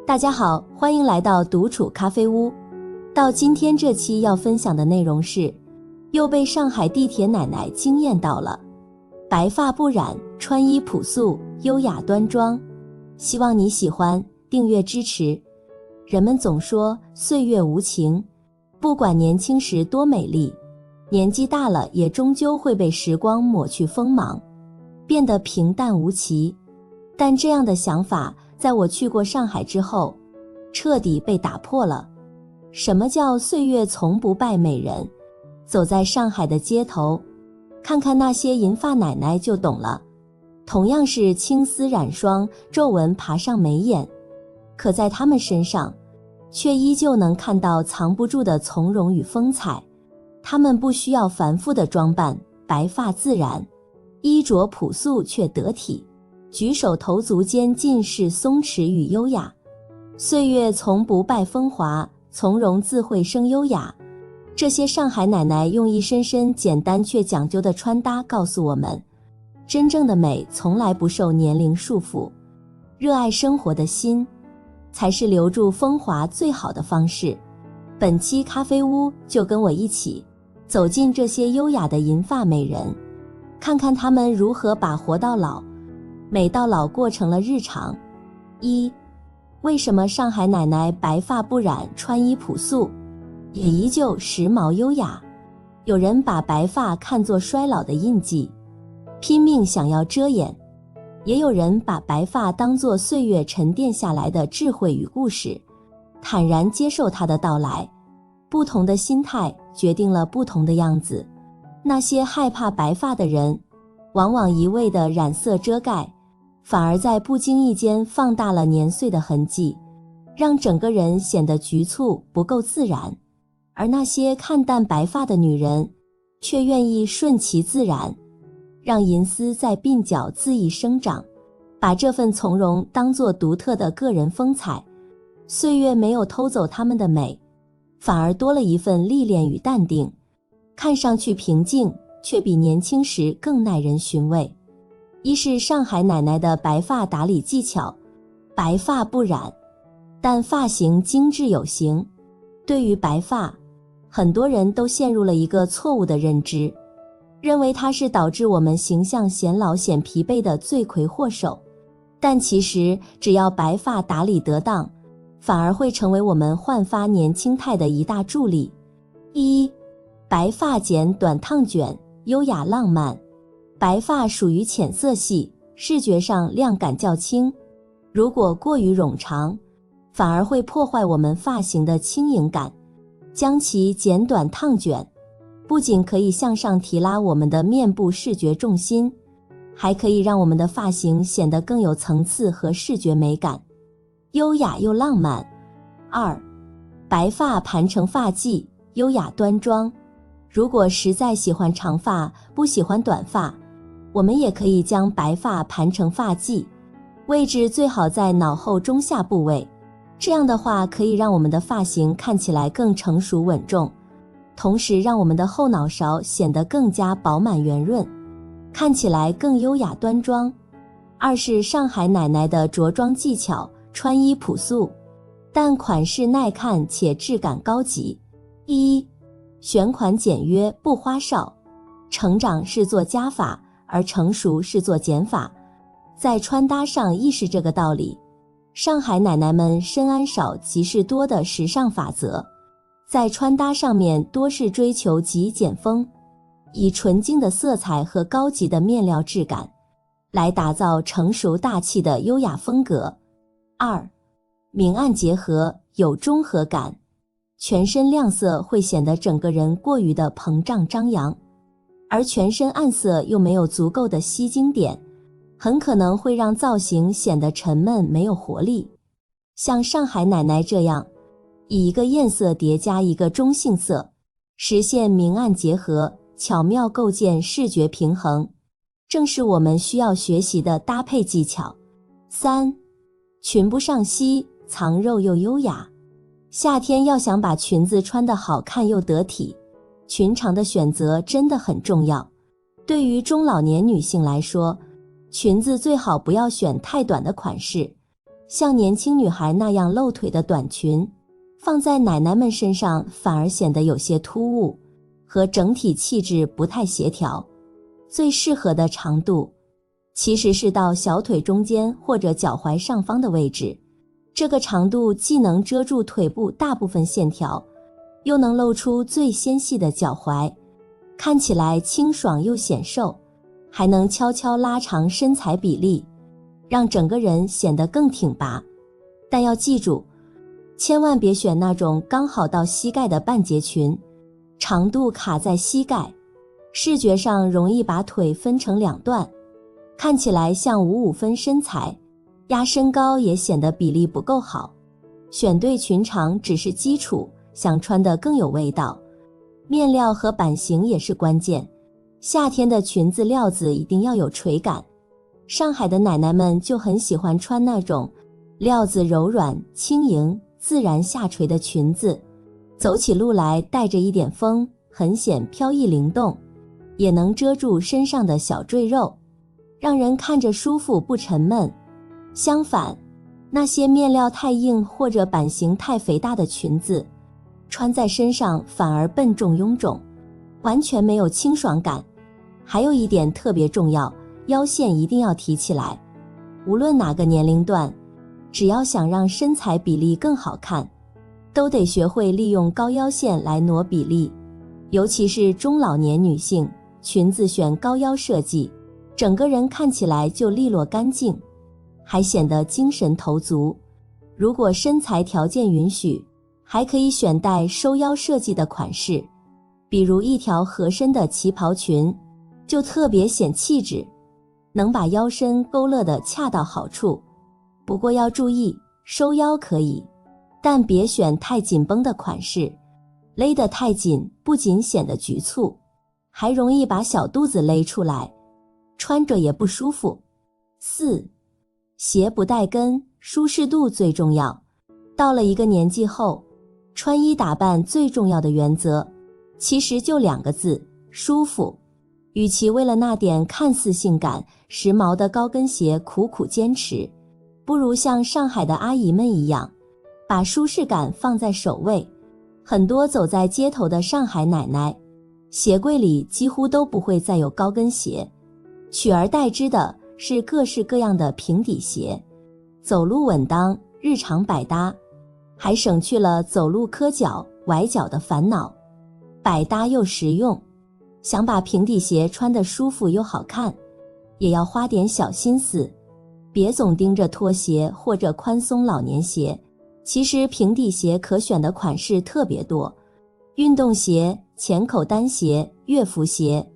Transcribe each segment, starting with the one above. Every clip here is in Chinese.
大家好，欢迎来到独处咖啡屋。到今天这期要分享的内容是，又被上海地铁奶奶惊艳到了。白发不染，穿衣朴素，优雅端庄。希望你喜欢，订阅支持。人们总说岁月无情，不管年轻时多美丽，年纪大了也终究会被时光抹去锋芒，变得平淡无奇。但这样的想法在我去过上海之后彻底被打破了。什么叫岁月从不败美人？走在上海的街头，看看那些银发奶奶就懂了。同样是青丝染霜，皱纹爬上眉眼，可在她们身上却依旧能看到藏不住的从容与风采。她们不需要繁复的装扮，白发自然，衣着朴素却得体，举手投足间尽是松弛与优雅。岁月从不败风华，从容自会生优雅。这些上海奶奶用一身身简单却讲究的穿搭告诉我们，真正的美从来不受年龄束缚，热爱生活的心才是留住风华最好的方式。本期咖啡屋就跟我一起走进这些优雅的银发美人，看看她们如何把活到老，美到老过成了日常。一，为什么上海奶奶白发不染，穿衣朴素，也依旧时髦优雅？有人把白发看作衰老的印记，拼命想要遮掩，也有人把白发当作岁月沉淀下来的智慧与故事，坦然接受它的到来。不同的心态决定了不同的样子。那些害怕白发的人，往往一味的染色遮盖，反而在不经意间放大了年岁的痕迹，让整个人显得局促不够自然。而那些看淡白发的女人，却愿意顺其自然，让银丝在鬓角恣意生长，把这份从容当作独特的个人风采。岁月没有偷走她们的美，反而多了一份历练与淡定，看上去平静，却比年轻时更耐人寻味。一是上海奶奶的白发打理技巧，白发不染，但发型精致有型。对于白发，很多人都陷入了一个错误的认知，认为它是导致我们形象显老显疲惫的罪魁祸首。但其实只要白发打理得当，反而会成为我们焕发年轻态的一大助力。一，白发剪短烫卷，优雅浪漫。白发属于浅色系，视觉上亮感较轻，如果过于冗长，反而会破坏我们发型的轻盈感。将其剪短烫卷，不仅可以向上提拉我们的面部视觉重心，还可以让我们的发型显得更有层次和视觉美感，优雅又浪漫。二，白发盘成发髻，优雅端庄。如果实在喜欢长发，不喜欢短发，我们也可以将白发盘成发髻，位置最好在脑后中下部位，这样的话可以让我们的发型看起来更成熟稳重，同时让我们的后脑勺显得更加饱满圆润，看起来更优雅端庄。二是上海奶奶的着装技巧，穿衣朴素，但款式耐看且质感高级。一，选款简约不花哨。成长是做加法，而成熟是做减法，在穿搭上亦是这个道理。上海奶奶们深谙少即是多的时尚法则，在穿搭上面多是追求极简风，以纯净的色彩和高级的面料质感来打造成熟大气的优雅风格。二，明暗结合，有中和感。全身亮色会显得整个人过于的膨胀张扬，而全身暗色又没有足够的吸睛点，很可能会让造型显得沉闷没有活力。像上海奶奶这样，以一个艳色叠加一个中性色，实现明暗结合，巧妙构建视觉平衡，正是我们需要学习的搭配技巧。三，裙不上膝，藏肉又优雅。夏天要想把裙子穿得好看又得体，裙长的选择真的很重要。对于中老年女性来说，裙子最好不要选太短的款式，像年轻女孩那样露腿的短裙，放在奶奶们身上反而显得有些突兀，和整体气质不太协调。最适合的长度其实是到小腿中间或者脚踝上方的位置，这个长度既能遮住腿部大部分线条，又能露出最纤细的脚踝，看起来清爽又显瘦，还能悄悄拉长身材比例，让整个人显得更挺拔。但要记住，千万别选那种刚好到膝盖的半截裙，长度卡在膝盖，视觉上容易把腿分成两段，看起来像55分身材，压身高也显得比例不够好。选对裙长只是基础，想穿得更有味道，面料和版型也是关键。夏天的裙子料子一定要有垂感，上海的奶奶们就很喜欢穿那种料子柔软轻盈自然下垂的裙子，走起路来带着一点风，很显飘逸灵动，也能遮住身上的小赘肉，让人看着舒服不沉闷。相反，那些面料太硬或者版型太肥大的裙子，穿在身上反而笨重臃肿，完全没有清爽感。还有一点特别重要，腰线一定要提起来。无论哪个年龄段，只要想让身材比例更好看，都得学会利用高腰线来挪比例。尤其是中老年女性，裙子选高腰设计，整个人看起来就利落干净，还显得精神头足。如果身材条件允许，还可以选带收腰设计的款式，比如一条合身的旗袍裙，就特别显气质，能把腰身勾勒得恰到好处。不过要注意，收腰可以，但别选太紧绷的款式，勒得太紧不仅显得局促，还容易把小肚子勒出来，穿着也不舒服。4. 鞋不带跟，舒适度最重要。到了一个年纪后，穿衣打扮最重要的原则其实就2个字：舒服。与其为了那点看似性感时髦的高跟鞋苦苦坚持，不如像上海的阿姨们一样，把舒适感放在首位。很多走在街头的上海奶奶，鞋柜里几乎都不会再有高跟鞋，取而代之的是各式各样的平底鞋，走路稳当，日常百搭，还省去了走路磕脚崴脚的烦恼，百搭又实用。想把平底鞋穿得舒服又好看，也要花点小心思，别总盯着拖鞋或者宽松老年鞋。其实平底鞋可选的款式特别多，运动鞋、前口单鞋、乐福鞋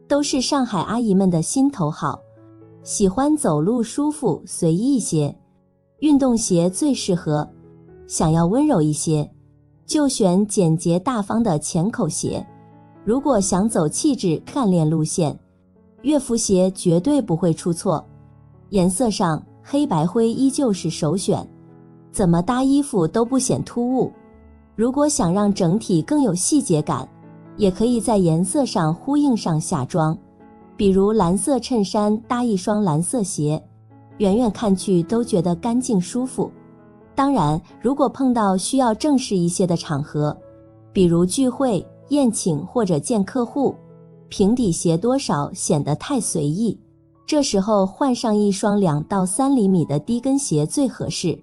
都是上海阿姨们的心头好。喜欢走路舒服随意些，运动鞋最适合。想要温柔一些，就选简洁大方的前口鞋。如果想走气质干练路线，乐福鞋绝对不会出错。颜色上，黑白灰依旧是首选，怎么搭衣服都不显突兀。如果想让整体更有细节感，也可以在颜色上呼应上下装，比如蓝色衬衫搭一双蓝色鞋，远远看去都觉得干净舒服。当然，如果碰到需要正式一些的场合，比如聚会、宴请或者见客户，平底鞋多少显得太随意，这时候换上一双2到3厘米的低跟鞋最合适。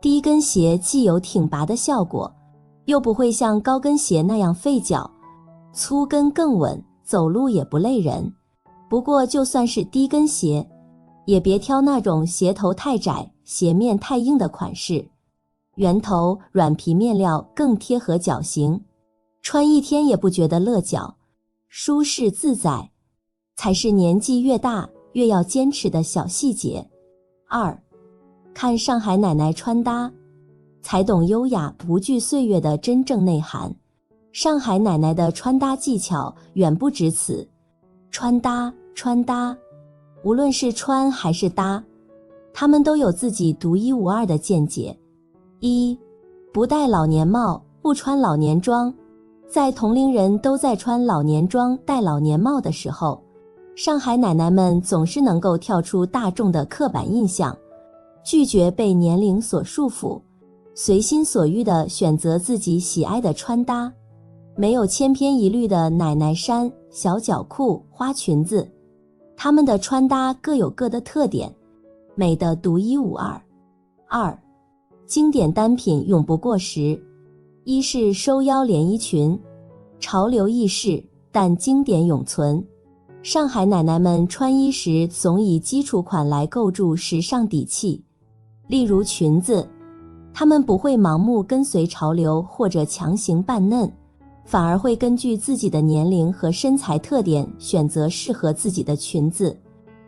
低跟鞋既有挺拔的效果，又不会像高跟鞋那样费脚，粗跟更稳，走路也不累人。不过就算是低跟鞋，也别挑那种鞋头太窄、鞋面太硬的款式，圆头、软皮面料更贴合脚型，穿一天也不觉得勒脚，舒适自在，才是年纪越大越要坚持的小细节。2. 看上海奶奶穿搭，才懂优雅不惧岁月的真正内涵。上海奶奶的穿搭技巧远不止此，穿搭，无论是穿还是搭，她们都有自己独一无二的见解。1. 不戴老年帽，不穿老年装。在同龄人都在穿老年装、戴老年帽的时候，上海奶奶们总是能够跳出大众的刻板印象，拒绝被年龄所束缚，随心所欲地选择自己喜爱的穿搭，没有千篇一律的奶奶衫、小脚裤、花裙子，她们的穿搭各有各的特点，美得独一无二。二，经典单品永不过时。一是收腰连衣裙，潮流易逝，但经典永存。上海奶奶们穿衣时总以基础款来构筑时尚底气，例如裙子，她们不会盲目跟随潮流或者强行扮嫩，反而会根据自己的年龄和身材特点选择适合自己的裙子，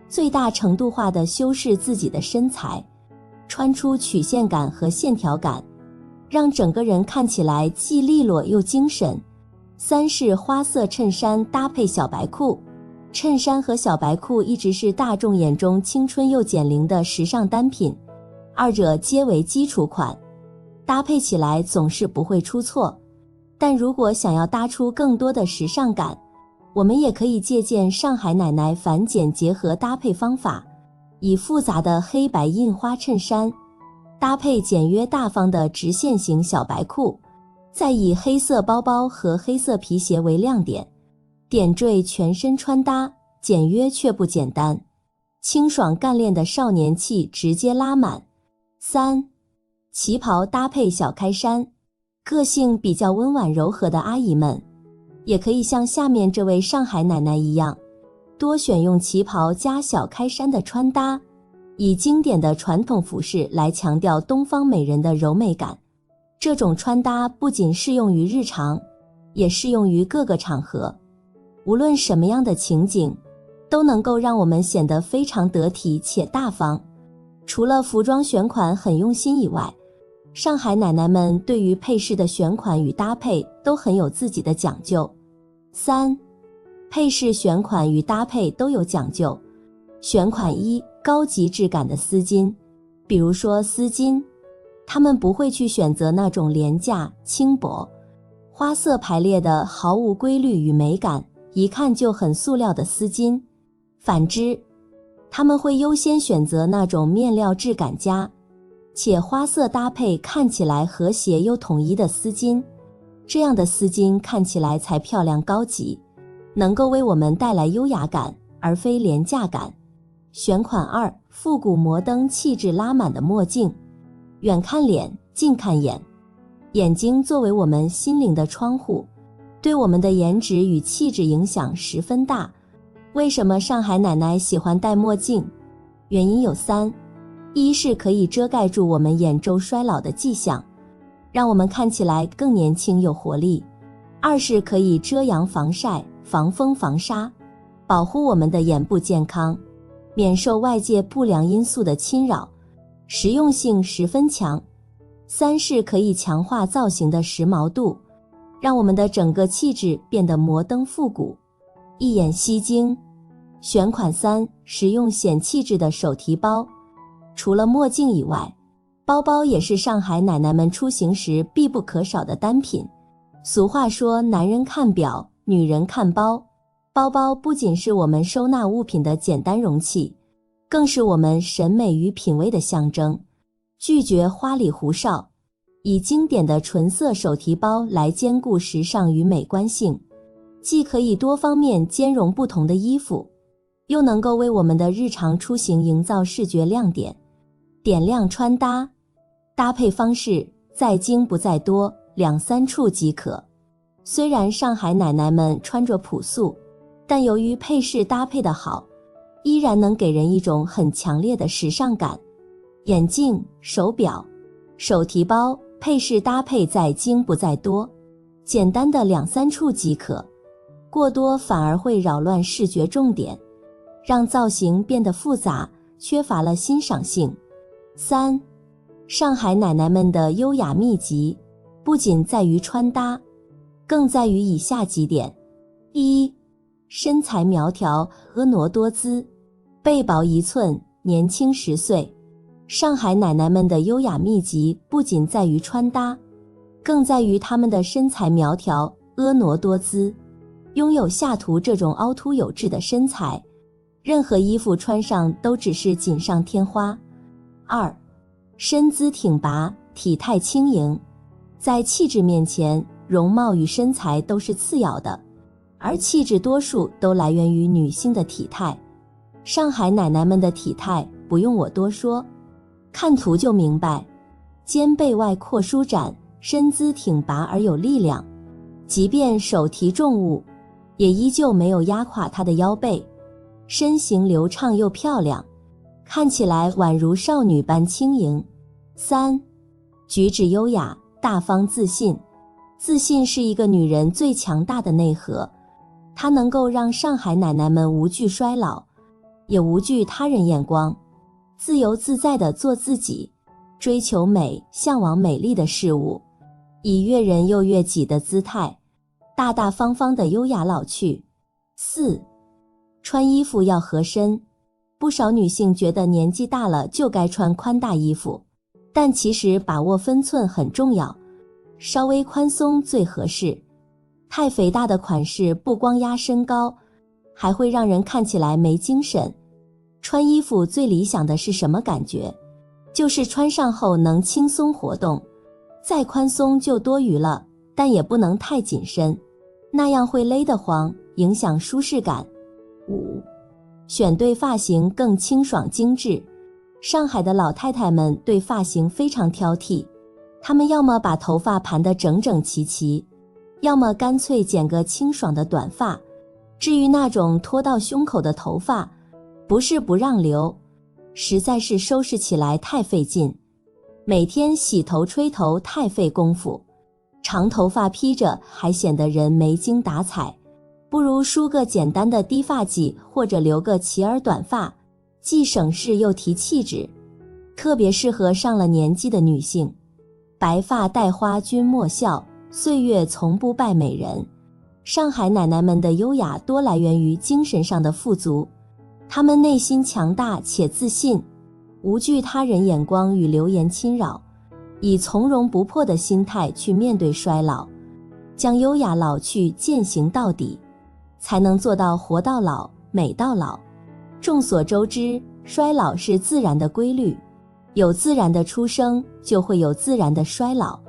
最大程度化地修饰自己的身材，穿出曲线感和线条感，让整个人看起来既利落又精神。三是花色衬衫搭配小白裤。衬衫和小白裤一直是大众眼中青春又减龄的时尚单品，二者皆为基础款，搭配起来总是不会出错。但如果想要搭出更多的时尚感，我们也可以借鉴上海奶奶繁简结合搭配方法，以复杂的黑白印花衬衫搭配简约大方的直线型小白裤，再以黑色包包和黑色皮鞋为亮点，点缀全身穿搭，简约却不简单，清爽干练的少年气直接拉满。三，旗袍搭配小开衫。个性比较温婉柔和的阿姨们，也可以像下面这位上海奶奶一样，多选用旗袍加小开衫的穿搭，以经典的传统服饰来强调东方美人的柔美感。这种穿搭不仅适用于日常，也适用于各个场合，无论什么样的情景，都能够让我们显得非常得体且大方。除了服装选款很用心以外，上海奶奶们对于配饰的选款与搭配都很有自己的讲究。三，配饰选款与搭配都有讲究。选款一，高级质感的丝巾，比如说丝巾，她们不会去选择那种廉价、轻薄、花色排列的毫无规律与美感，一看就很塑料的丝巾。反之，她们会优先选择那种面料质感佳，且花色搭配看起来和谐又统一的丝巾，这样的丝巾看起来才漂亮高级，能够为我们带来优雅感，而非廉价感。选款二，复古摩登气质拉满的墨镜，远看脸，近看眼。眼睛作为我们心灵的窗户，对我们的颜值与气质影响十分大。为什么上海奶奶喜欢戴墨镜？原因有三，一是可以遮盖住我们眼周衰老的迹象，让我们看起来更年轻有活力；二是可以遮阳防晒、防风防沙，保护我们的眼部健康，免受外界不良因素的侵扰，实用性十分强；三是可以强化造型的时髦度，让我们的整个气质变得摩登复古，一眼吸睛。选款三，实用显气质的手提包。除了墨镜以外，包包也是上海奶奶们出行时必不可少的单品。俗话说，男人看表，女人看包。包包不仅是我们收纳物品的简单容器，更是我们审美与品味的象征。拒绝花里胡哨，以经典的纯色手提包来兼顾时尚与美观性，既可以多方面兼容不同的衣服，又能够为我们的日常出行营造视觉亮点。点亮穿搭，搭配方式在精不在多，两三处即可。虽然上海奶奶们穿着朴素，但由于配饰搭配的好，依然能给人一种很强烈的时尚感。眼镜、手表、手提包配饰搭配在精不在多，简单的两三处即可，过多反而会扰乱视觉重点，让造型变得复杂，缺乏了欣赏性。三，上海奶奶们的优雅秘籍不仅在于穿搭，更在于以下几点。一，身材苗条，婀娜多姿，背薄1寸，年轻10岁。上海奶奶们的优雅秘籍不仅在于穿搭，更在于她们的身材苗条，婀娜多姿，拥有下图这种凹凸有致的身材，任何衣服穿上都只是锦上添花。二，身姿挺拔，体态轻盈。在气质面前，容貌与身材都是次要的，而气质多数都来源于女性的体态。上海奶奶们的体态不用我多说，看图就明白，肩背外扩舒展，身姿挺拔而有力量，即便手提重物，也依旧没有压垮她的腰背，身形流畅又漂亮，看起来宛如少女般轻盈。3. 举止优雅，大方自信。自信是一个女人最强大的内核，它能够让上海奶奶们无惧衰老，也无惧他人眼光，自由自在地做自己，追求美，向往美丽的事物，以悦人又悦己的姿态，大大方方地优雅老去。4. 穿衣服要合身。不少女性觉得年纪大了就该穿宽大衣服，但其实把握分寸很重要，稍微宽松最合适。太肥大的款式不光压身高，还会让人看起来没精神。穿衣服最理想的是什么感觉？就是穿上后能轻松活动，再宽松就多余了，但也不能太紧身，那样会勒得慌，影响舒适感。5. 选对发型更清爽精致。上海的老太太们对发型非常挑剔，她们要么把头发盘得整整齐齐，要么干脆剪个清爽的短发。至于那种拖到胸口的头发，不是不让留，实在是收拾起来太费劲，每天洗头吹头太费功夫，长头发披着还显得人没精打采，不如梳个简单的低发髻或者留个齐耳短发，既省事又提气质，特别适合上了年纪的女性。白发戴花君莫笑，岁月从不败美人。上海奶奶们的优雅多来源于精神上的富足，她们内心强大且自信，无惧他人眼光与流言侵扰，以从容不迫的心态去面对衰老，将优雅老去践行到底，才能做到活到老，美到老。众所周知，衰老是自然的规律，有自然的出生，就会有自然的衰老。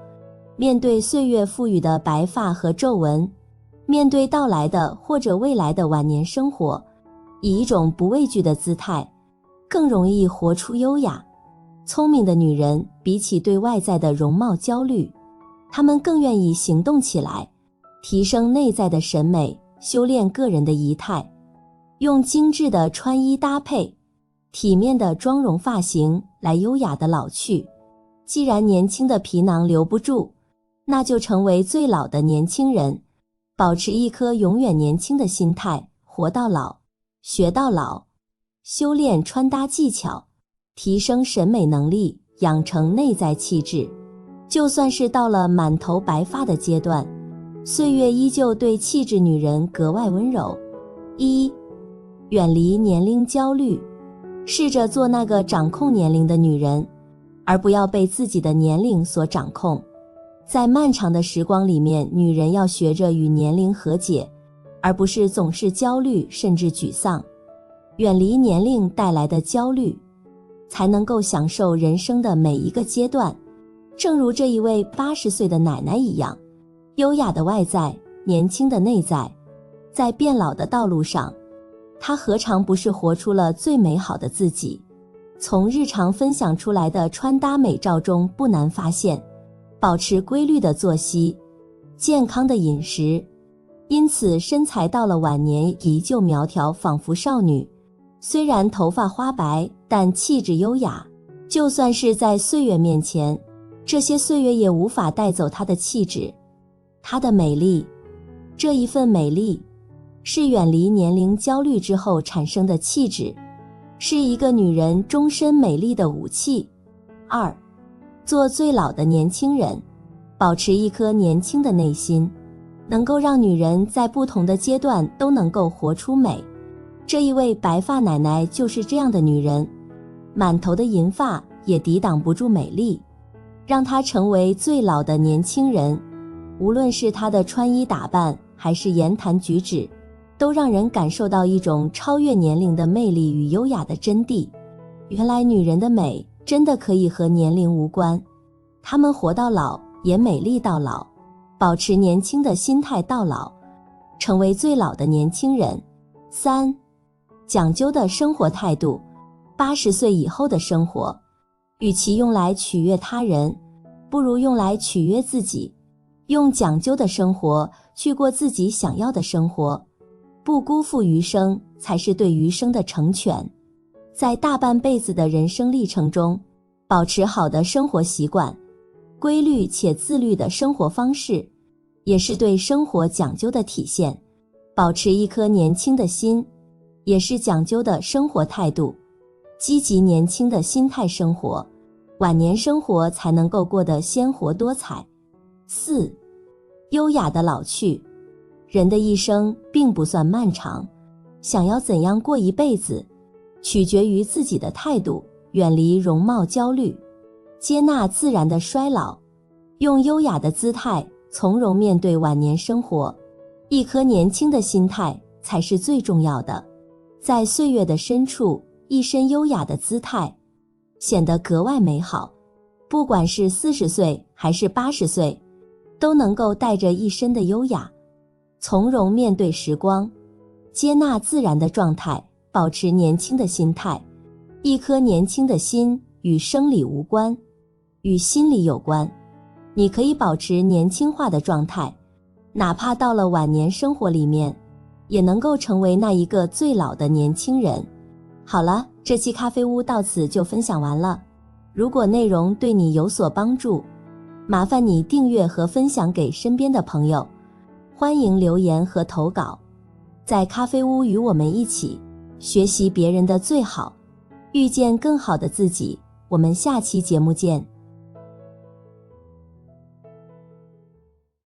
面对岁月赋予的白发和皱纹，面对到来的或者未来的晚年生活，以一种不畏惧的姿态，更容易活出优雅。聪明的女人比起对外在的容貌焦虑，她们更愿意行动起来，提升内在的审美，修炼个人的仪态，用精致的穿衣搭配，体面的妆容发型来优雅的老去。既然年轻的皮囊留不住，那就成为最老的年轻人，保持一颗永远年轻的心态，活到老，学到老，修炼穿搭技巧，提升审美能力，养成内在气质。就算是到了满头白发的阶段，岁月依旧对气质女人格外温柔。1. 远离年龄焦虑，试着做那个掌控年龄的女人，而不要被自己的年龄所掌控。在漫长的时光里面，女人要学着与年龄和解，而不是总是焦虑甚至沮丧。远离年龄带来的焦虑，才能够享受人生的每一个阶段。正如这一位80岁的奶奶一样，优雅的外在，年轻的内在，在变老的道路上，她何尝不是活出了最美好的自己。从日常分享出来的穿搭美照中不难发现，保持规律的作息，健康的饮食，因此身材到了晚年依旧苗条，仿佛少女。虽然头发花白，但气质优雅。就算是在岁月面前，这些岁月也无法带走她的气质，她的美丽。这一份美丽，是远离年龄焦虑之后产生的气质，是一个女人终身美丽的武器。2. 做最老的年轻人，保持一颗年轻的内心，能够让女人在不同的阶段都能够活出美。这一位白发奶奶就是这样的女人，满头的银发也抵挡不住美丽，让她成为最老的年轻人。无论是她的穿衣打扮还是言谈举止，都让人感受到一种超越年龄的魅力与优雅的真谛。原来女人的美真的可以和年龄无关，他们活到老也美丽到老，保持年轻的心态到老，成为最老的年轻人。3、讲究的生活态度。80岁以后的生活，与其用来取悦他人，不如用来取悦自己，用讲究的生活去过自己想要的生活，不辜负余生才是对余生的成全。在大半辈子的人生历程中，保持好的生活习惯，规律且自律的生活方式，也是对生活讲究的体现。保持一颗年轻的心，也是讲究的生活态度。积极年轻的心态生活，晚年生活才能够过得鲜活多彩。4、优雅的老去。人的一生并不算漫长，想要怎样过一辈子，取决于自己的态度，远离容貌焦虑，接纳自然的衰老，用优雅的姿态从容面对晚年生活。一颗年轻的心态才是最重要的，在岁月的深处，一身优雅的姿态显得格外美好。不管是40岁还是80岁，都能够带着一身的优雅，从容面对时光，接纳自然的状态，保持年轻的心态。一颗年轻的心与生理无关，与心理有关。你可以保持年轻化的状态，哪怕到了晚年生活里面，也能够成为那一个最老的年轻人。好了，这期咖啡屋到此就分享完了。如果内容对你有所帮助，麻烦你订阅和分享给身边的朋友。欢迎留言和投稿，在咖啡屋与我们一起学习别人的最好，遇见更好的自己。我们下期节目见。